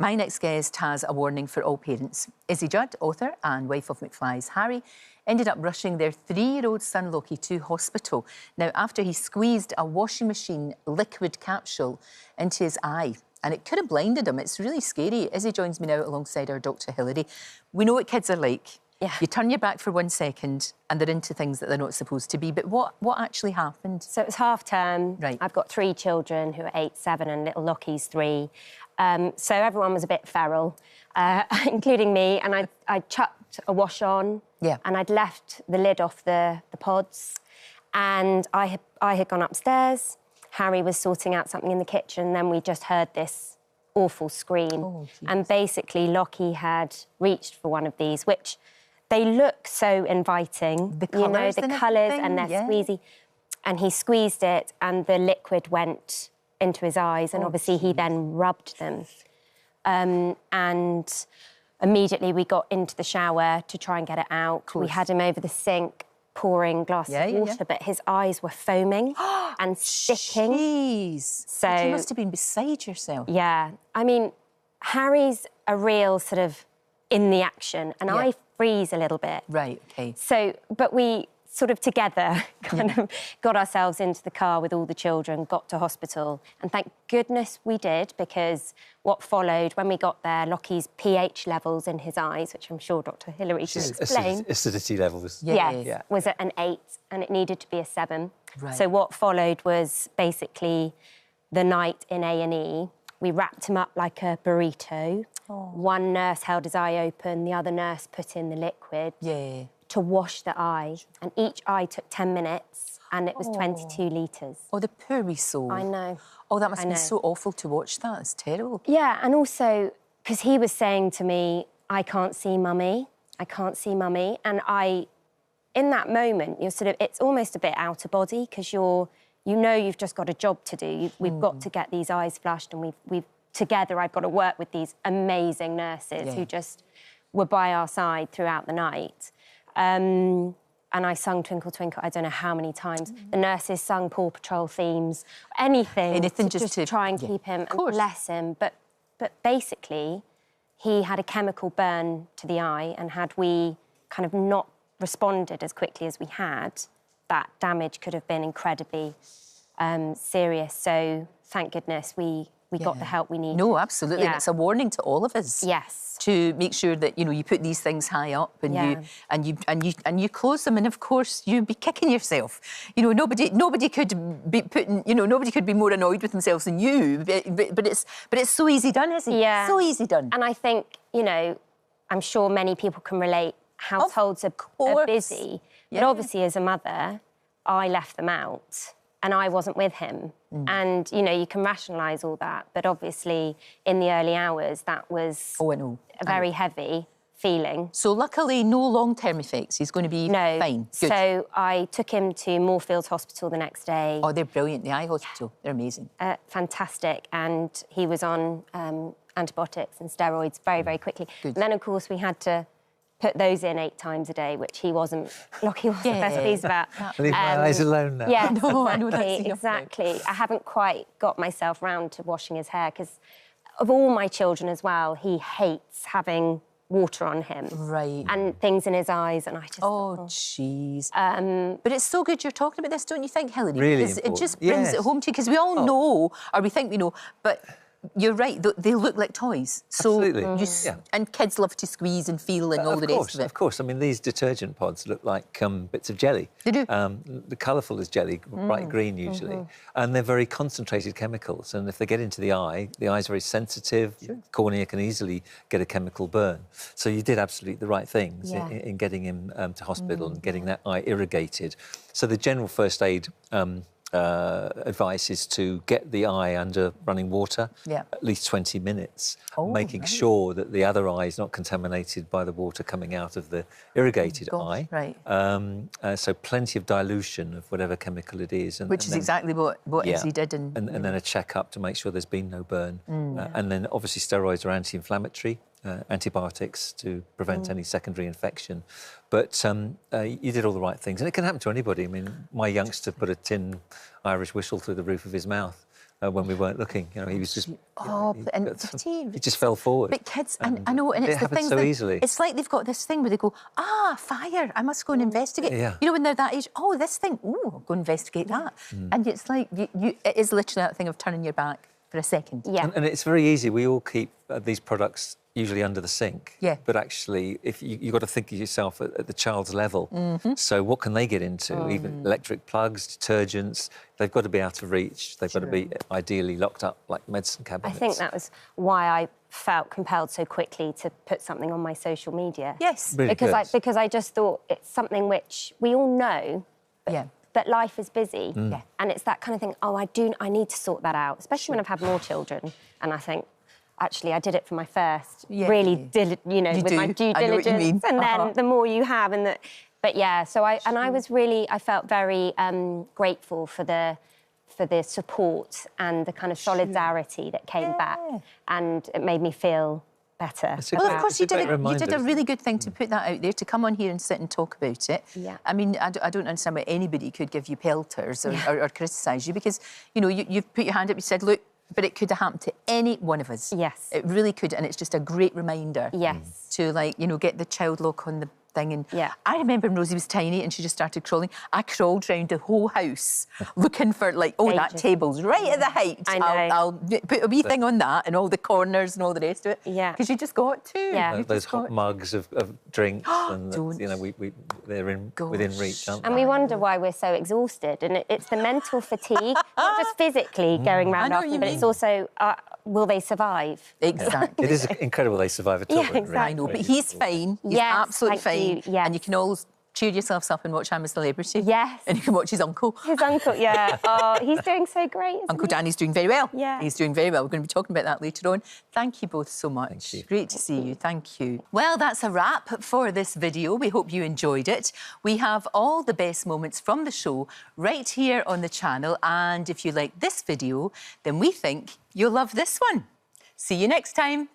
My next guest has a warning for all parents. Izzy Judd, author and wife of McFly's Harry, ended up rushing their 3-year-old son Lockie to hospital. Now, after he squeezed a washing machine liquid capsule into his eye, and it could have blinded him. It's really scary. Izzy joins me now alongside our Dr Hilary. We know what kids are like. Yeah. You turn your back for 1 second and they're into things that they're not supposed to be. But what actually happened? So it was half term. Right. I've got 3 children who are 8, 7 and little Lockie's 3. So everyone was a bit feral, including me. And I chucked a wash on. Yeah. And I'd left the lid off the pods. And I had gone upstairs. Harry was sorting out something in the kitchen. And then we just heard this awful scream. Oh, and basically Lockie had reached for one of these, which they look so inviting. The colours, the colours and they're squeezy. And he squeezed it and the liquid went into his eyes and obviously he then rubbed them. And immediately we got into the shower to try and get it out. We had him over the sink pouring glasses of water, but his eyes were foaming and sticking. Jeez. So you must have been beside yourself. Yeah. I mean, Harry's a real sort of in the action and I freeze a little bit. Right, OK. So, but we sort of together kind of got ourselves into the car with all the children, got to hospital. And thank goodness we did, because what followed when we got there, Lockie's pH levels in his eyes, which I'm sure Dr Hilary can explain. Acidity levels. Yes, was at an 8 and it needed to be a 7. Right. So what followed was basically the night in A&E. We wrapped him up like a burrito. One nurse held his eye open, the other nurse put in the liquid to wash the eye. And each eye took 10 minutes and it was 22 litres. Oh, the poor wee soul. I know. Oh, that must be so awful to watch that. It's terrible. Yeah, and also, because he was saying to me, I can't see mummy, I can't see mummy. And in that moment, you're sort of, it's almost a bit out of body because you know you've just got a job to do. We've got to get these eyes flushed and we've together, I've got to work with these amazing nurses who just were by our side throughout the night. And I sung Twinkle Twinkle, I don't know how many times. The nurses sung Paw Patrol themes, anything just to try and keep him and bless him. But basically, he had a chemical burn to the eye, and had we kind of not responded as quickly as we had, that damage could have been incredibly serious. So thank goodness we got the help we needed. No, absolutely. And it's a warning to all of us. Yes. To make sure that you put these things high up and you close them, and of course you'd be kicking yourself. Nobody could be putting. Nobody could be more annoyed with themselves than you. But it's so easy done, isn't it? Yeah. So easy done. And I think I'm sure many people can relate. Households are busy, but obviously as a mother, I left them out. And I wasn't with him. And, you can rationalise all that. But obviously, in the early hours, that was a very heavy feeling. So luckily, no long-term effects. He's going to be fine. Good. So I took him to Moorfields Hospital the next day. Oh, they're brilliant, the eye hospital. They're amazing. Fantastic. And he was on antibiotics and steroids very, very quickly. Good. And then, of course, we had to put those in 8 times a day, which Lockie wasn't best pleased about. Leave my eyes alone now. Yeah, no, I know that's exactly. I haven't quite got myself round to washing his hair, because of all my children as well, he hates having water on him. Right. And things in his eyes, and I just... Oh, jeez. But it's so good you're talking about this, don't you think, Hilary? Really because it just brings it home to you, because we all know, or we think we know, but... You're right, they look like toys. So absolutely. And kids love to squeeze and feel and all the rest of it. Of course. I mean, these detergent pods look like bits of jelly. They do. The colourful as jelly, bright green usually. And they're very concentrated chemicals. And if they get into the eye's very sensitive. Cornea can easily get a chemical burn. So you did absolutely the right things in getting him to hospital and getting that eye irrigated. So the general first aid advice is to get the eye under running water at least 20 minutes, making sure that the other eye is not contaminated by the water coming out of the irrigated eye. Right. So plenty of dilution of whatever chemical it is. Which is exactly what Izzy did. And then a check-up to make sure there's been no burn. And then obviously steroids are anti-inflammatory. Antibiotics to prevent any secondary infection. But you did all the right things. And it can happen to anybody. I mean, my youngster put a tin Irish whistle through the roof of his mouth when we weren't looking. You know, he was just... he just fell forward. But kids, I know, and it's the thing so easily. It's like they've got this thing where they go, fire, I must go and investigate. Yeah. You know, when they're that age, this thing, I'll go investigate that. And it's like, it is literally that thing of turning your back for a second. Yeah. And it's very easy. We all keep these products usually under the sink. Yeah. But actually, if you've got to think of yourself at the child's level. So what can they get into? Even electric plugs, detergents, they've got to be out of reach. They've got to be ideally locked up like medicine cabinets. I think that was why I felt compelled so quickly to put something on my social media. Yes. Really because I just thought it's something which we all know. But life is busy. And it's that kind of thing, I need to sort that out, especially when I've had more children. And I think, actually, I did it for my first, really, with my due diligence. And then the more you have, but yeah, so I felt very grateful for the support and the kind of solidarity that came back, and it made me feel better. Well, of course, you did a really good thing to put that out there, to come on here and sit and talk about it. Yeah. I mean, I don't understand why anybody could give you pelters or criticise you, because, you know, you've put your hand up, you said, look, but it could have happened to any one of us. Yes. It really could, and it's just a great reminder. Yes. To, like, you know, get the child lock on the thing. And yeah. I remember when Rosie was tiny and she just started crawling. I crawled round the whole house looking for, like, that table's right at the height. I know. I'll put a wee thing on that and all the corners and all the rest of it. Yeah. Because you just got to. Yeah. Those hot mugs of drinks, and you know, they're within reach, aren't they? And we wonder why we're so exhausted, and it's the mental fatigue, not just physically going round after, but it's also will they survive? Exactly. It is incredible they survive at all. Yeah, exactly. I know, but he's fine. He's absolutely fine. Yes. And you can all cheer yourselves up and watch I'm a Celebrity. Yes. And you can watch his uncle. His uncle, yeah. Oh, he's doing so great, isn't Uncle he? Danny's doing very well. Yeah. He's doing very well. We're going to be talking about that later on. Thank you both so much. Thank you. Great to see you. Thank you. Well, that's a wrap for this video. We hope you enjoyed it. We have all the best moments from the show right here on the channel. And if you like this video, then we think you'll love this one. See you next time.